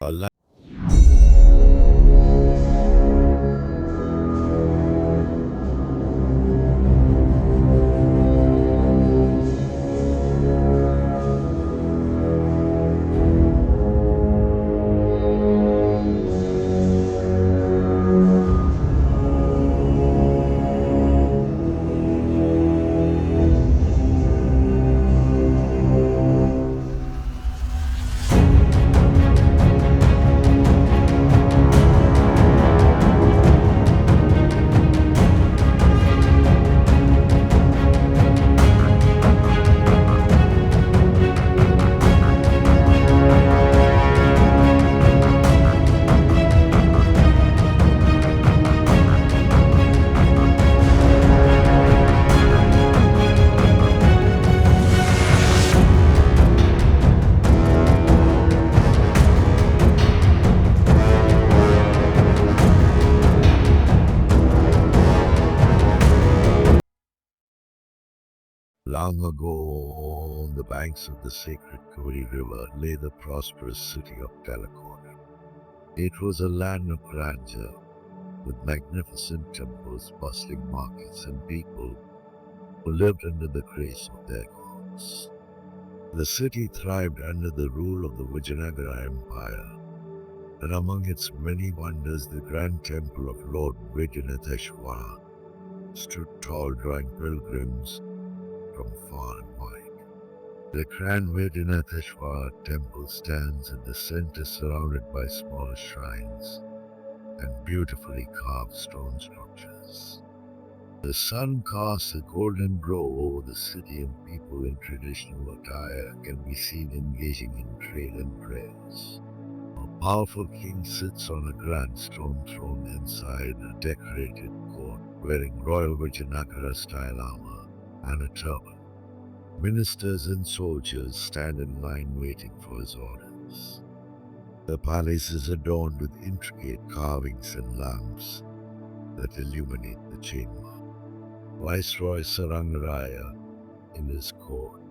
Allah. Long ago, on the banks of the sacred Kaveri River lay the prosperous city of Talakadu. It was a land of grandeur, with magnificent temples, bustling markets, and people who lived under the grace of their gods. The city thrived under the rule of the Vijayanagara Empire, and among its many wonders, the grand temple of Lord Vijayanatheshwara stood tall, drawing pilgrims from far and wide. The grand Vijayanatheshwara temple stands in the center, surrounded by smaller shrines and beautifully carved stone structures. The sun casts a golden glow over the city, and people in traditional attire can be seen engaging in trade and prayers. A powerful king sits on a grand stone throne inside a decorated court, wearing royal Vijayanagara-style armor and a turban. Ministers and soldiers stand in line waiting for his orders. The palace is adorned with intricate carvings and lamps that illuminate the chamber. Viceroy Sarangaraya in his court.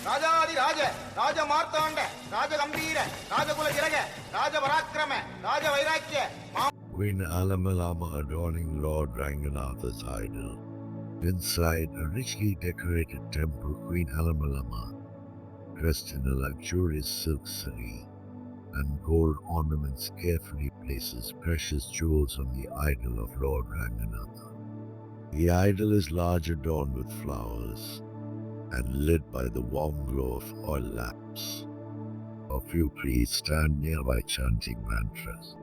Rajadi Raja, Raja Martanda, Raja Gambira, Raja Kulajiraga, Raja Parakrama, Raja Vairakya. Queen Alamelamma adorning Lord Ranganatha's idol. Inside a richly decorated temple, Queen Alamelamma, dressed in a luxurious silk saree and gold ornaments, carefully places precious jewels on the idol of Lord Ranganatha. The idol is large, adorned with flowers, and lit by the warm glow of oil lamps. A few priests stand nearby chanting mantras.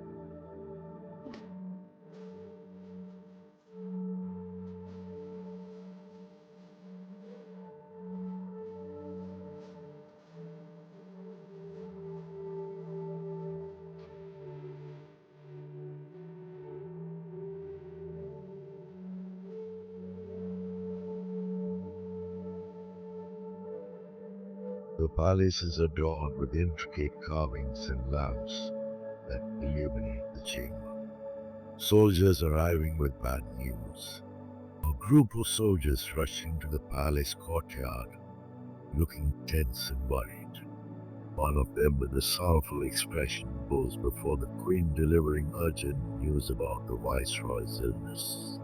The palace is adorned with intricate carvings and lamps that illuminate the chamber. Soldiers arriving with bad news. A group of soldiers rush into the palace courtyard, looking tense and worried. One of them, with a sorrowful expression, bows before the queen, delivering urgent news about the viceroy's illness.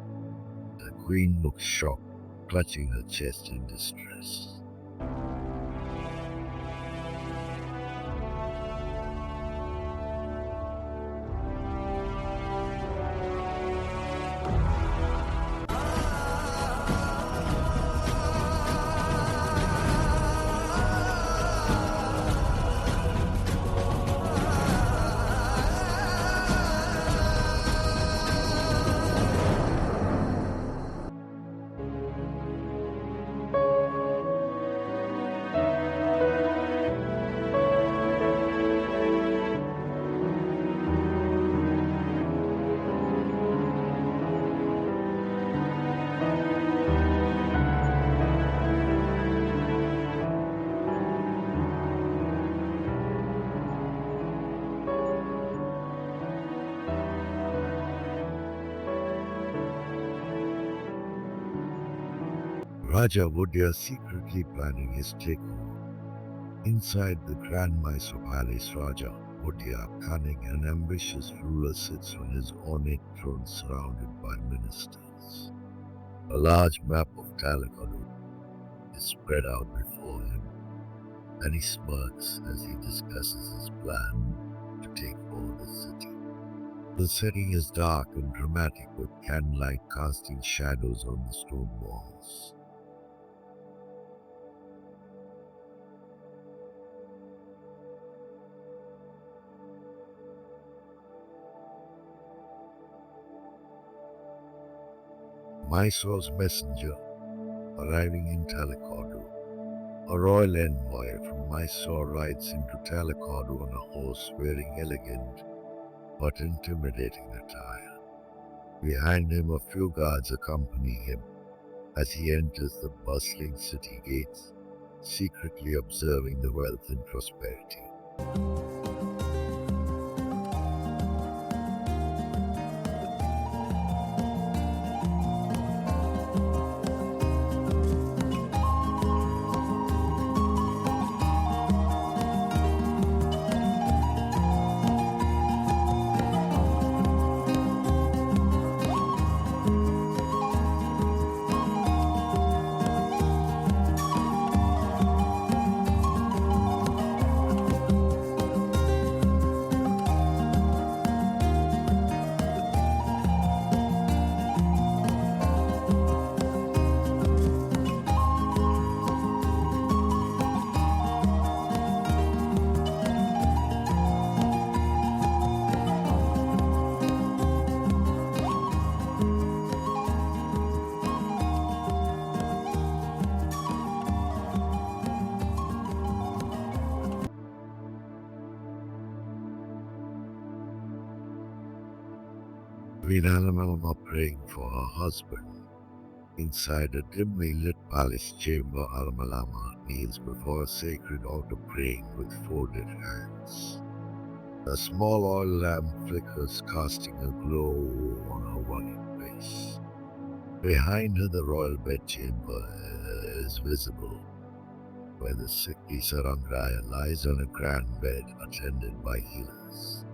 The queen looks shocked, clutching her chest in distress. Raja Wodeyars secretly planning his takeover. Inside the Grand Mysore Palace, Raja Wodeyar, cunning and ambitious ruler, sits on his ornate throne surrounded by ministers. A large map of Talakadu is spread out before him, and he smirks as he discusses his plan to take over the city. The setting is dark and dramatic, with candlelight casting shadows on the stone walls. Mysore's messenger, arriving in Talakadu. A royal envoy from Mysore rides into Talakadu on a horse wearing elegant but intimidating attire. Behind him, a few guards accompany him as he enters the bustling city gates, secretly observing the wealth and prosperity. Alamelamma, praying for her husband. Inside a dimly lit palace chamber, Alamelamma kneels before a sacred altar, praying with folded hands. A small oil lamp flickers, casting a glow on her worried face. Behind her, the royal bedchamber is visible, where the sickly Sarangraya lies on a grand bed attended by healers.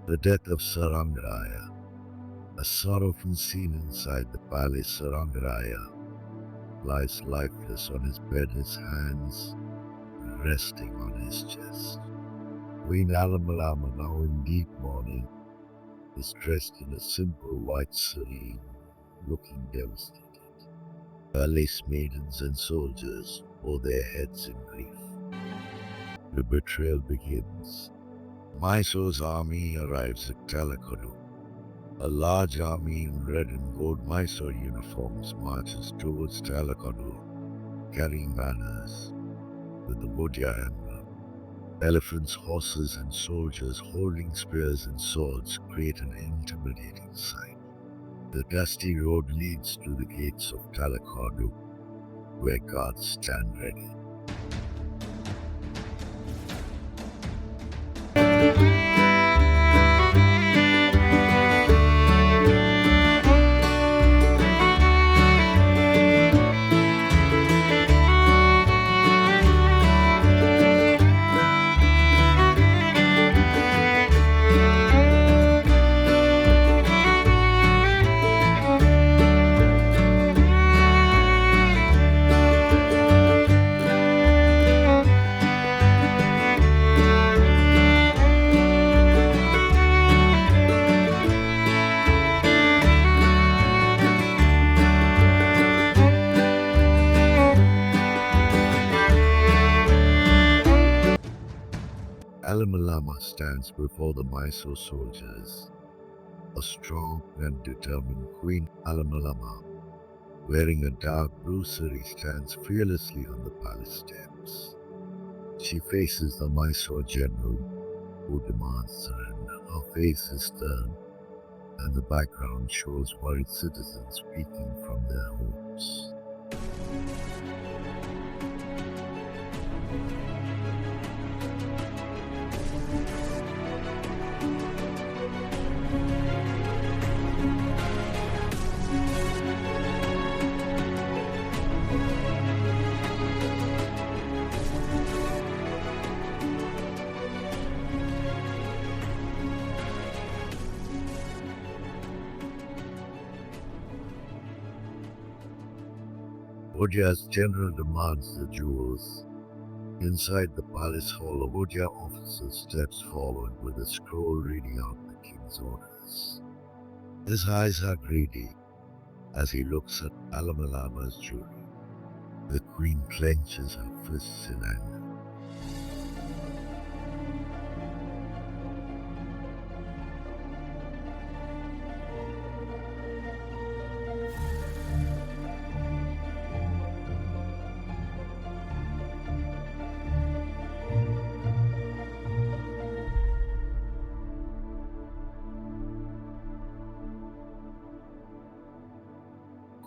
The death of Sarangraya. A sorrowful scene inside the palace. Sarangraya lies lifeless on his bed, his hands resting on his chest. Queen Alamelamma, now in deep mourning, is dressed in a simple white sari, looking devastated. Palace maidens and soldiers bow their heads in grief. The betrayal begins. Mysore's army arrives at Talakadu. A large army in red and gold Mysore uniforms marches towards Talakadu, carrying banners with the Wodeyar emblem. Elephants, horses, and soldiers holding spears and swords create an intimidating sight. The dusty road leads to the gates of Talakadu, where guards stand ready. Alamelamma stands before the Mysore soldiers. A strong and determined Queen Alamelamma, wearing a dark blue sari, stands fearlessly on the palace steps. She faces the Mysore general, who demands surrender. her face is turned, and the background shows worried citizens speaking from their homes. Wodeyars general demands the jewels. Inside the palace hall, a Wodeyar officer steps forward with a scroll reading out the king's orders. His eyes are greedy as he looks at Alamelamma's jewelry. The queen clenches her fists in anger.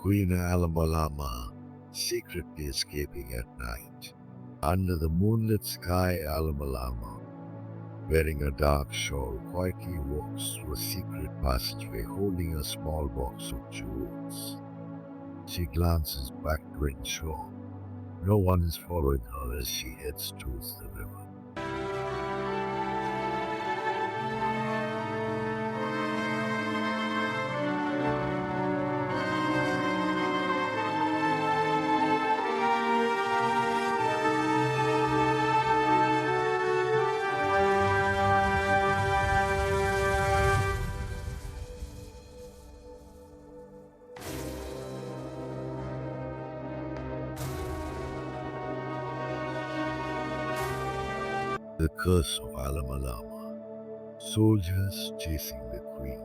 Queen Alamelamma secretly escaping at night. Under the moonlit sky, Alamelamma, wearing a dark shawl, quietly walks through a secret passageway holding a small box of jewels. She glances back to ensure no one is following her as she heads towards the river. The Curse of Alamelamma. Soldiers chasing the queen.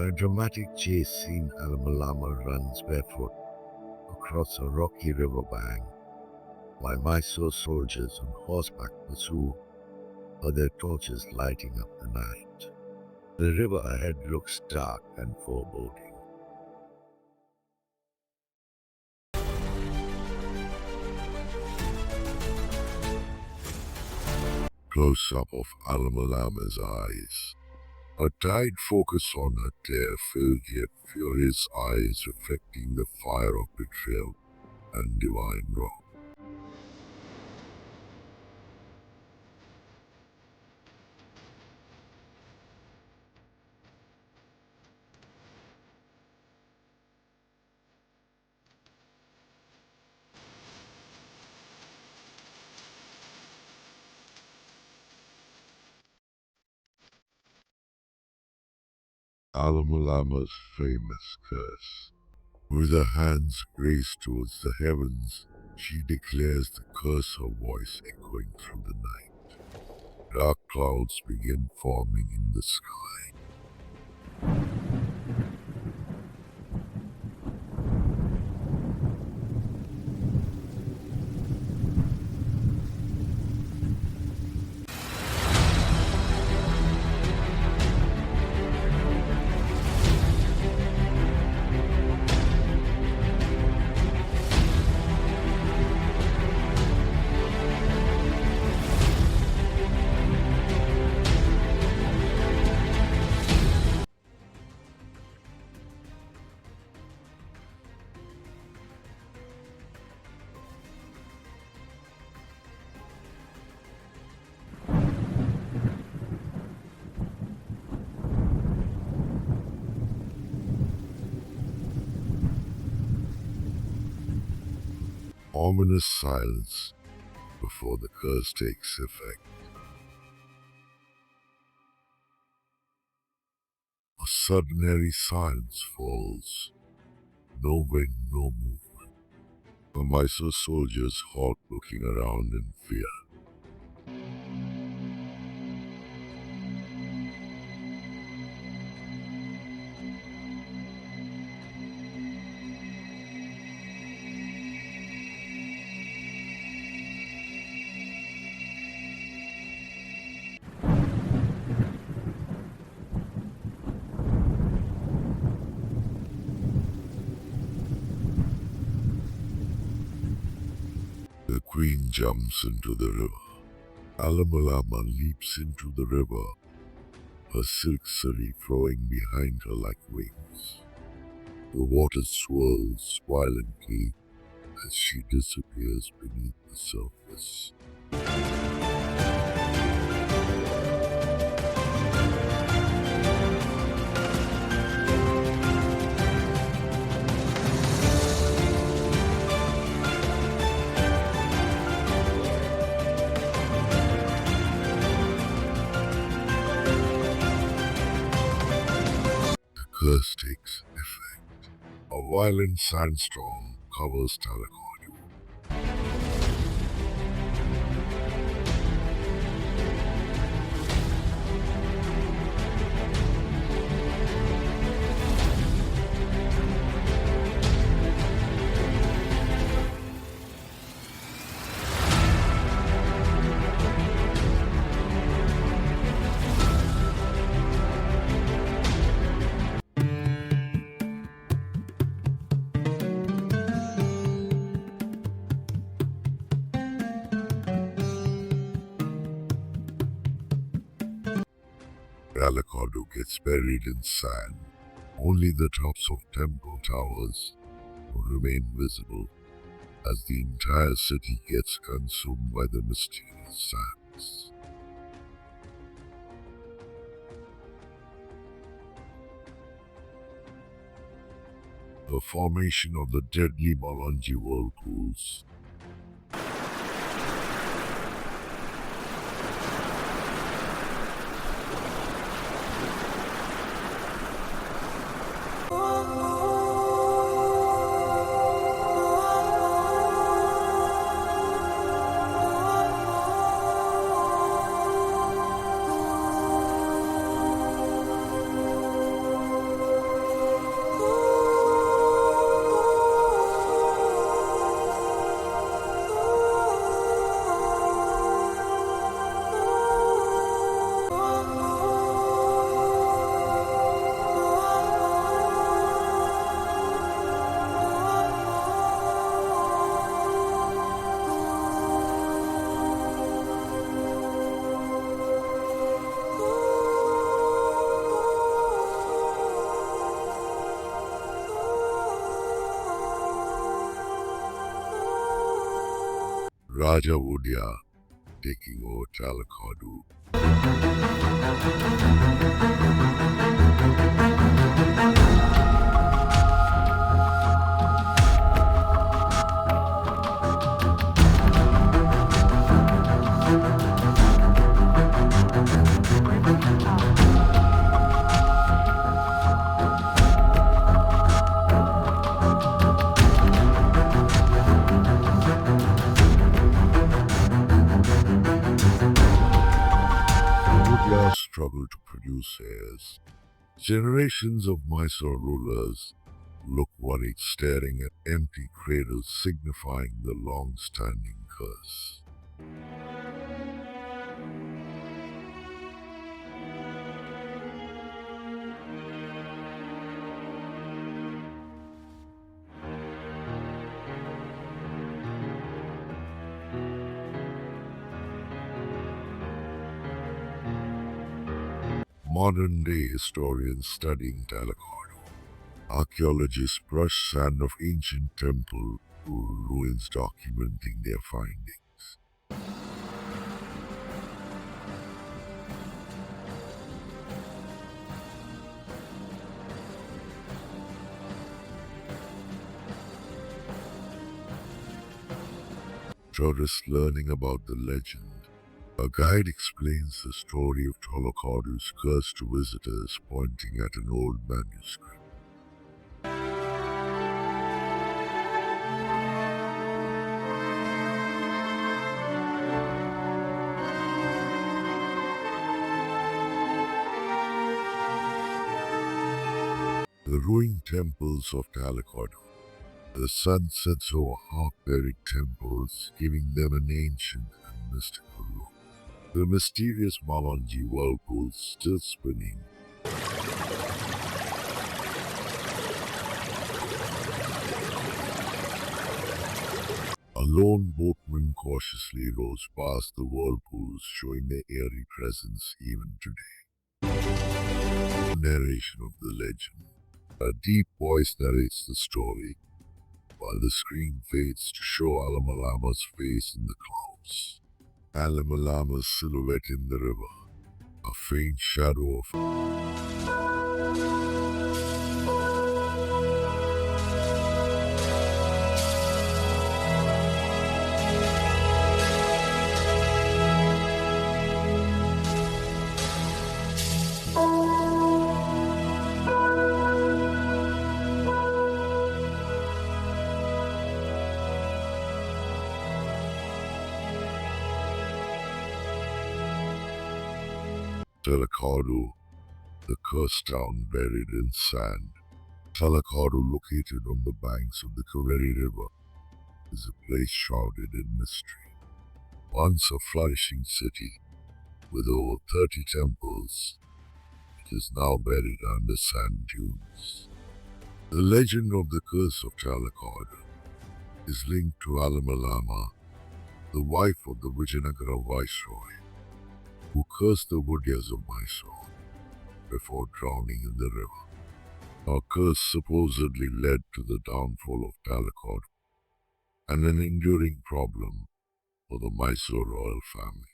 A dramatic chase scene, Alamelamma runs barefoot across a rocky riverbank, while Mysore soldiers on horseback pursue her, their torches lighting up the night. The river ahead looks dark and foreboding. Close-up of Alamelamma's eyes. A tight focus on her tear-filled yet furious eyes reflecting the fire of betrayal and divine wrath. Alamelamma's famous curse. With her hands raised towards the heavens, she declares the curse, her voice echoing through the night. Dark clouds begin forming in the sky. Ominous silence before the curse takes effect. A sudden airy silence falls. No wind, no movement. The Mysore soldiers halt, looking around in fear. jumps into the river. Alamelamma leaps into the river, her silk sari flowing behind her like wings. The water swirls violently as she disappears beneath the surface. The curse takes effect. A violent sandstorm covers Talakadu. Talakadu gets buried in sand. Only the tops of temple towers will remain visible as the entire city gets consumed by the mysterious sands. The formation of the deadly Malanji whirlpools. Raja Wodeyars taking over Talakadu. Wodeyars struggle to produce heirs. Generations of Mysore rulers look worried, staring at empty cradles signifying the long-standing curse. Modern-day historians studying Talakadu. Archaeologists brush sand of ancient temple ruins documenting their findings. Tourists learning about the legend. A guide explains the story of Talakadu's curse to visitors, pointing at an old manuscript. The ruined temples of Talakadu. The sun sets over half-buried temples, giving them an ancient and mystical look. The mysterious Malanji whirlpool still spinning. A A lone boatman cautiously rows past the whirlpools, showing their eerie presence even today. Narration of the legend. A deep voice narrates the story, while the screen fades to show Alamelamma's face in the clouds. Alamelamma's silhouette in the river, a faint shadow of Talakadu, the cursed town buried in sand. Talakadu, located on the banks of the Kaveri River, is a place shrouded in mystery. Once a flourishing city with over 30 temples, it is now buried under sand dunes. The legend of the curse of Talakadu is linked to Alamelamma, the wife of the Vijayanagara viceroy, who cursed the Wodeyars of Mysore before drowning in the river. Her curse supposedly led to the downfall of Talakadu and an enduring problem for the Mysore royal family.